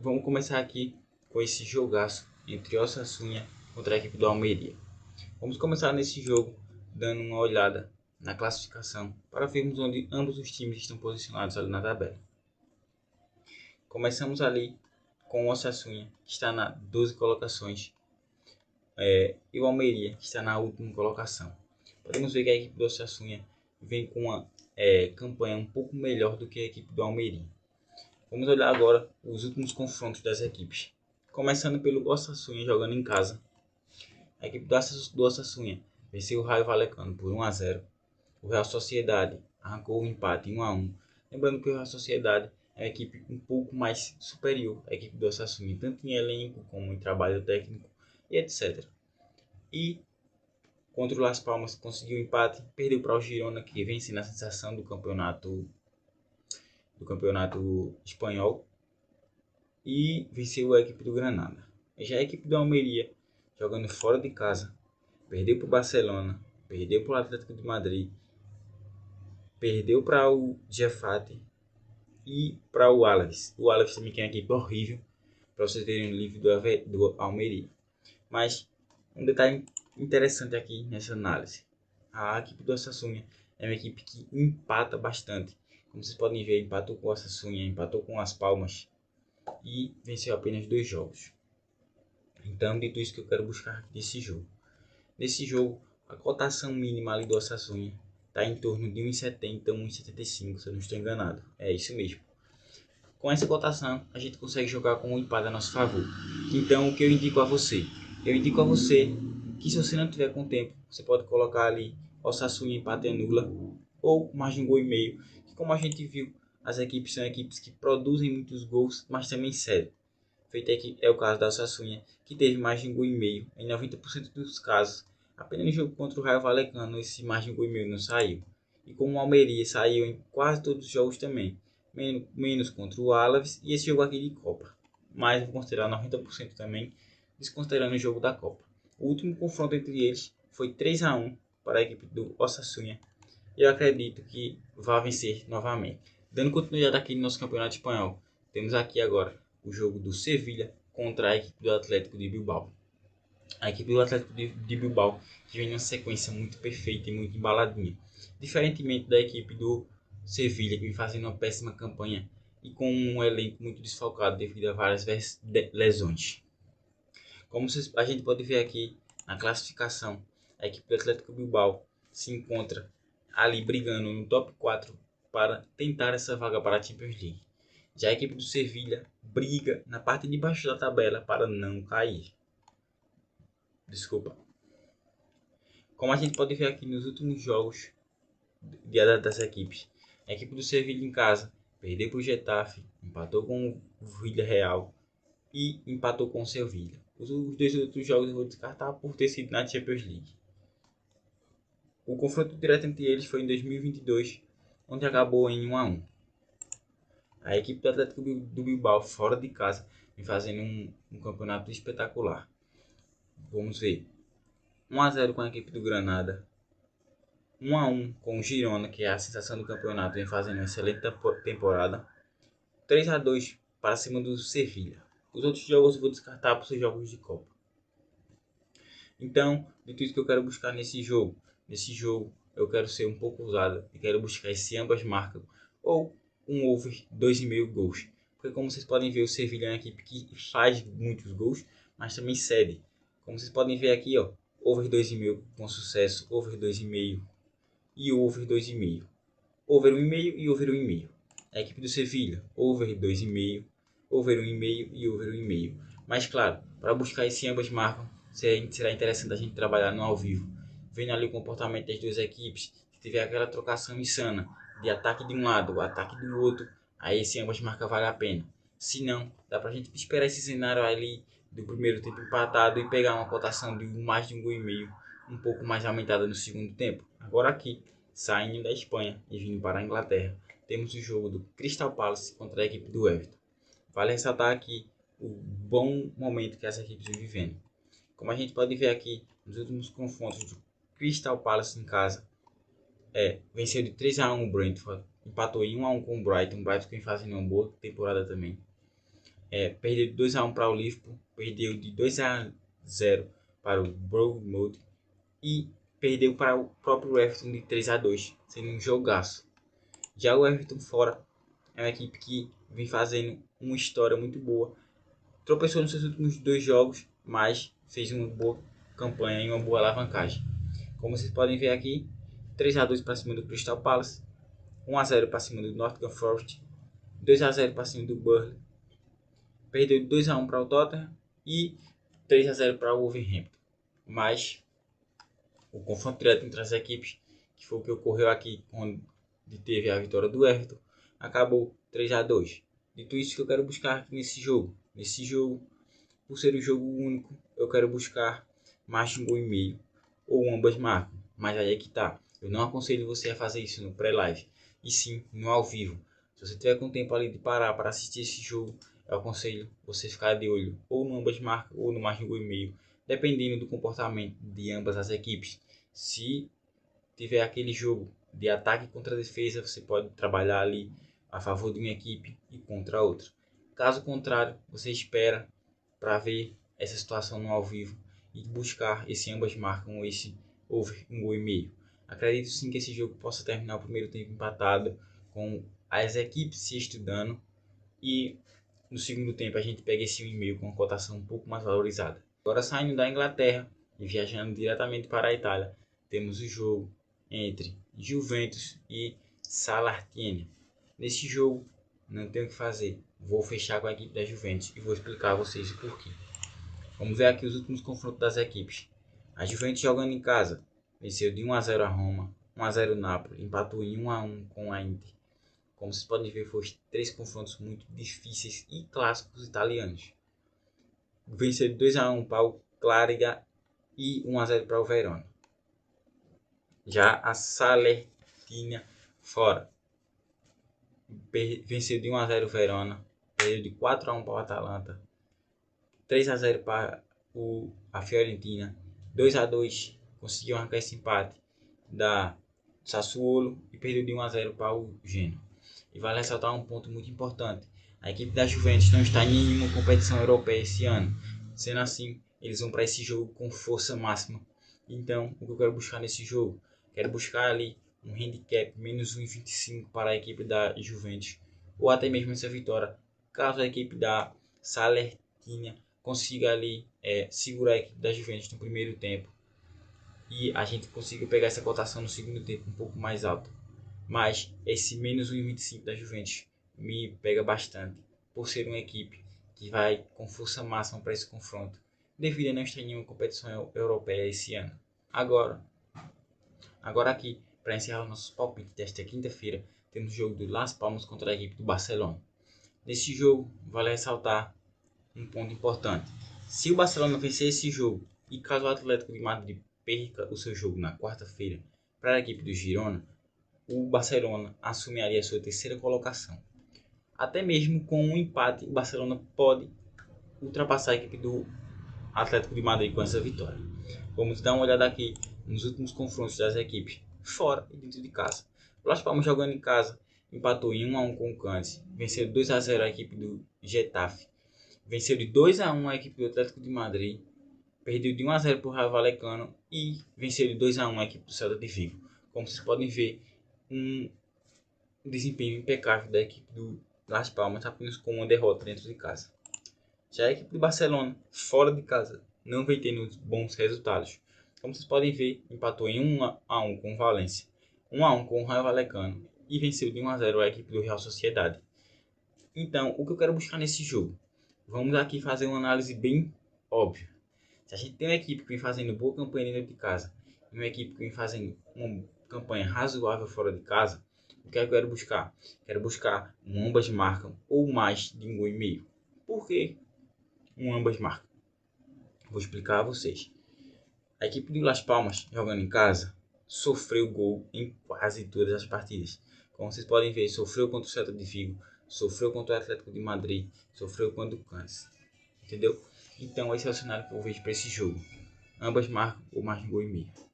Vamos começar aqui com esse jogaço entre Osasuna contra a equipe do Almeria. Vamos começar nesse jogo dando uma olhada na classificação para vermos onde ambos os times estão posicionados ali na tabela. Começamos ali com o Osasuna, que está na 12 colocações, e o Almeria, que está na última colocação. Podemos ver que a equipe do Osasuna vem com uma campanha um pouco melhor do que a equipe do Almeria. Vamos olhar agora os últimos confrontos das equipes. Começando pelo Osasuna jogando em casa. A equipe do Osasuna venceu o Rayo Vallecano por 1-0. O Real Sociedade arrancou o empate 1-1. Lembrando que o Real Sociedade é uma equipe um pouco mais superior à equipe do Osasuna, tanto em elenco como em trabalho técnico e etc. E contra o Las Palmas conseguiu o empate, perdeu para o Girona, que vence na sensação do campeonato espanhol, e venceu a equipe do Granada. Já a equipe do Almeria, jogando fora de casa, perdeu para o Barcelona, perdeu para o Atlético de Madrid, perdeu para o Getafe e para o Alavés. O Alavés também que é uma equipe horrível, para vocês verem o nível do Almeria. Mas um detalhe interessante aqui nessa análise: a equipe do Osasuna é uma equipe que empata bastante. Como vocês podem ver, empatou com o Osasuna, empatou com Las Palmas e venceu apenas 2 jogos. Então, dito isso que eu quero buscar nesse jogo. Nesse jogo, a cotação mínima ali do Osasuna está em torno de 1,70, 1,75, se eu não estou enganado. É isso mesmo. Com essa cotação, a gente consegue jogar com um empate a nosso favor. Então, o que eu indico a você? Eu indico a você que, se você não tiver com tempo, você pode colocar ali Osasuna empate anula ou margem gol e meio, que, como a gente viu, as equipes são equipes que produzem muitos gols, mas também cedem. Feito aqui é o caso da Osasuna, que teve margem gol e meio em 90% dos casos. Apenas no jogo contra o Rayo Vallecano esse margem gol e meio não saiu. E como o Almeria saiu em quase todos os jogos também, menos contra o Alavés e esse jogo aqui de Copa. Mas vou considerar 90% também, desconsiderando o jogo da Copa. O último confronto entre eles foi 3-1 para a equipe do Osasuna. E eu acredito que vai vencer novamente. Dando continuidade aqui no nosso campeonato espanhol, temos aqui agora o jogo do Sevilla contra a equipe do Atlético de Bilbao. A equipe do Atlético de Bilbao que vem numa sequência muito perfeita e muito embaladinha. Diferentemente da equipe do Sevilla, que vem fazendo uma péssima campanha e com um elenco muito desfalcado devido a várias lesões. Como a gente pode ver aqui na classificação, a equipe do Atlético Bilbao se encontra ali brigando no top 4 para tentar essa vaga para a Champions League. Já a equipe do Sevilla briga na parte de baixo da tabela para não cair. Desculpa. Como a gente pode ver aqui nos últimos jogos das equipes, a equipe do Sevilla em casa perdeu para o Getafe, empatou com o Villarreal e empatou com o Sevilla. Os 2 outros jogos eu vou descartar por ter sido na Champions League. O confronto direto entre eles foi em 2022, onde acabou em 1-1. A equipe do Atlético do Bilbao, fora de casa, vem fazendo um campeonato espetacular. Vamos ver. 1-0 com a equipe do Granada. 1-1 com o Girona, que é a sensação do campeonato, vem fazendo uma excelente temporada. 3-2 para cima do Sevilla. Os outros jogos eu vou descartar por ser jogos de Copa. Então, dito isso que eu quero buscar nesse jogo. Nesse jogo eu quero ser um pouco ousado e quero buscar esse ambas marcam ou um over 2,5 gols. Porque como vocês podem ver, o Sevilla é uma equipe que faz muitos gols, mas também cede. Como vocês podem ver aqui, ó, over 2,5 com sucesso, over 2,5 e over 2,5. Over 1,5 e over 1,5. A equipe do Sevilla, over 2,5, over 1,5 e over 1,5. Mas claro, para buscar esse ambas marcam, será interessante a gente trabalhar no ao vivo, vendo ali o comportamento das duas equipes. Se tiver aquela trocação insana de ataque de um lado, ataque do outro, aí esse ambas marcas vale a pena. Se não, dá pra gente esperar esse cenário ali do primeiro tempo empatado e pegar uma cotação de mais de 1,5 gol um pouco mais aumentada no segundo tempo. Agora aqui, saindo da Espanha e vindo para a Inglaterra, temos o jogo do Crystal Palace contra a equipe do Everton. Vale ressaltar aqui o bom momento que essa equipe vem vivendo. Como a gente pode ver aqui nos últimos confrontos do Crystal Palace em casa, venceu de 3-1 o Brentford, empatou em 1-1 com o Brighton que vem fazendo uma boa temporada também. perdeu de 2-1 para o Liverpool, perdeu de 2-0 para o Bournemouth e perdeu para o próprio Everton de 3-2, sendo um jogaço. Já o Everton fora é uma equipe que vem fazendo uma história muito boa. Tropeçou nos seus últimos 2 jogos, mas fez uma boa campanha e uma boa alavancagem. Como vocês podem ver aqui, 3-2 para cima do Crystal Palace, 1-0 para cima do Nottingham Forest, 2-0 para cima do Burnley, perdeu de 2-1 para o Tottenham e 3-0 para o Wolverhampton. Mas o confronto direto entre as equipes, que foi o que ocorreu aqui quando teve a vitória do Everton, acabou 3-2. Dito isso, que eu quero buscar aqui nesse jogo. Nesse jogo, por ser um jogo único, eu quero buscar mais de 1,5 gol ou ambas marcam. Mas aí é que tá. Eu não aconselho você a fazer isso no pré-live, e sim no ao vivo. Se você tiver com tempo ali de parar para assistir esse jogo, eu aconselho você ficar de olho ou no ambas marcam ou no mais de 1,5 gol, dependendo do comportamento de ambas as equipes. Se tiver aquele jogo de ataque contra defesa, você pode trabalhar ali a favor de uma equipe e contra a outra. Caso contrário, você espera para ver essa situação no ao vivo e buscar esse ambas marcam ou esse over 1,5 gol. Acredito sim que esse jogo possa terminar o primeiro tempo empatado, com as equipes se estudando, e no segundo tempo a gente pega esse 1,5 com uma cotação um pouco mais valorizada. Agora, saindo da Inglaterra e viajando diretamente para a Itália, temos o jogo entre Juventus e Salernitana. Nesse jogo, não tenho o que fazer. Vou fechar com a equipe da Juventus e vou explicar a vocês o porquê. Vamos ver aqui os últimos confrontos das equipes. A Juventus, jogando em casa, venceu de 1-0 a Roma, 1-0 o Napoli, empatou em 1-1 com a Inter. Como vocês podem ver, foram 3 confrontos muito difíceis e clássicos italianos. Venceu de 2-1 para o Clariga e 1-0 para o Verona. Já a Salernitana fora, venceu de 1-0 o Verona, perdeu de 4-1 para o Atalanta, 3-0 para a Fiorentina, 2-2 conseguiu arrancar esse empate da Sassuolo e perdeu de 1-0 para o Genoa. E vale ressaltar um ponto muito importante: a equipe da Juventus não está em nenhuma competição europeia esse ano. Sendo assim, eles vão para esse jogo com força máxima. Então, o que eu quero buscar nesse jogo? Quero buscar ali um handicap menos 1,25 para a equipe da Juventus, ou até mesmo essa vitória, caso a equipe da Salernitana consiga ali segurar a equipe da Juventus no primeiro tempo e a gente consiga pegar essa cotação no segundo tempo um pouco mais alta. Mas esse menos 1,25 da Juventus me pega bastante, por ser uma equipe que vai com força máxima para esse confronto, devido a não estar em nenhuma competição europeia esse ano. Agora aqui, para encerrar o nosso palpite desta quinta-feira, temos o jogo do Las Palmas contra a equipe do Barcelona. Nesse jogo, vale ressaltar um ponto importante: se o Barcelona vencer esse jogo e caso o Atlético de Madrid perca o seu jogo na quarta-feira para a equipe do Girona, o Barcelona assumiria a sua terceira colocação. Até mesmo com um empate, o Barcelona pode ultrapassar a equipe do Atlético de Madrid com essa vitória. Vamos dar uma olhada aqui nos últimos confrontos das equipes, fora e dentro de casa. O Las Palmas, jogando em casa, empatou em 1-1 com o Cádiz, venceu 2-0 a equipe do Getafe, venceu de 2-1 a equipe do Atlético de Madrid, perdeu de 1-0 para o Rayo Vallecano e venceu de 2-1 a equipe do Celta de Vigo. Como vocês podem ver, um desempenho impecável da equipe do Las Palmas, apenas com uma derrota dentro de casa. Já a equipe do Barcelona, fora de casa, não vem tendo bons resultados. Como vocês podem ver, empatou em 1-1 com o Valência, 1-1 com o Rayo Vallecano e venceu de 1-0 a equipe do Real Sociedade. Então, o que eu quero buscar nesse jogo? Vamos aqui fazer uma análise bem óbvia. Se a gente tem uma equipe que vem fazendo boa campanha dentro de casa e uma equipe que vem fazendo uma campanha razoável fora de casa, o que é que eu quero buscar? Quero buscar um ambas marcam ou mais de 1,5 gol. Por que um ambas marcam? Vou explicar a vocês. A equipe do Las Palmas, jogando em casa, sofreu gol em quase todas as partidas. Como vocês podem ver, sofreu contra o Celta de Vigo, sofreu contra o Atlético de Madrid, sofreu contra o Cádiz. Entendeu? Então esse é o cenário que eu vejo para esse jogo. Ambas marcam ou mais de 1,5 gol.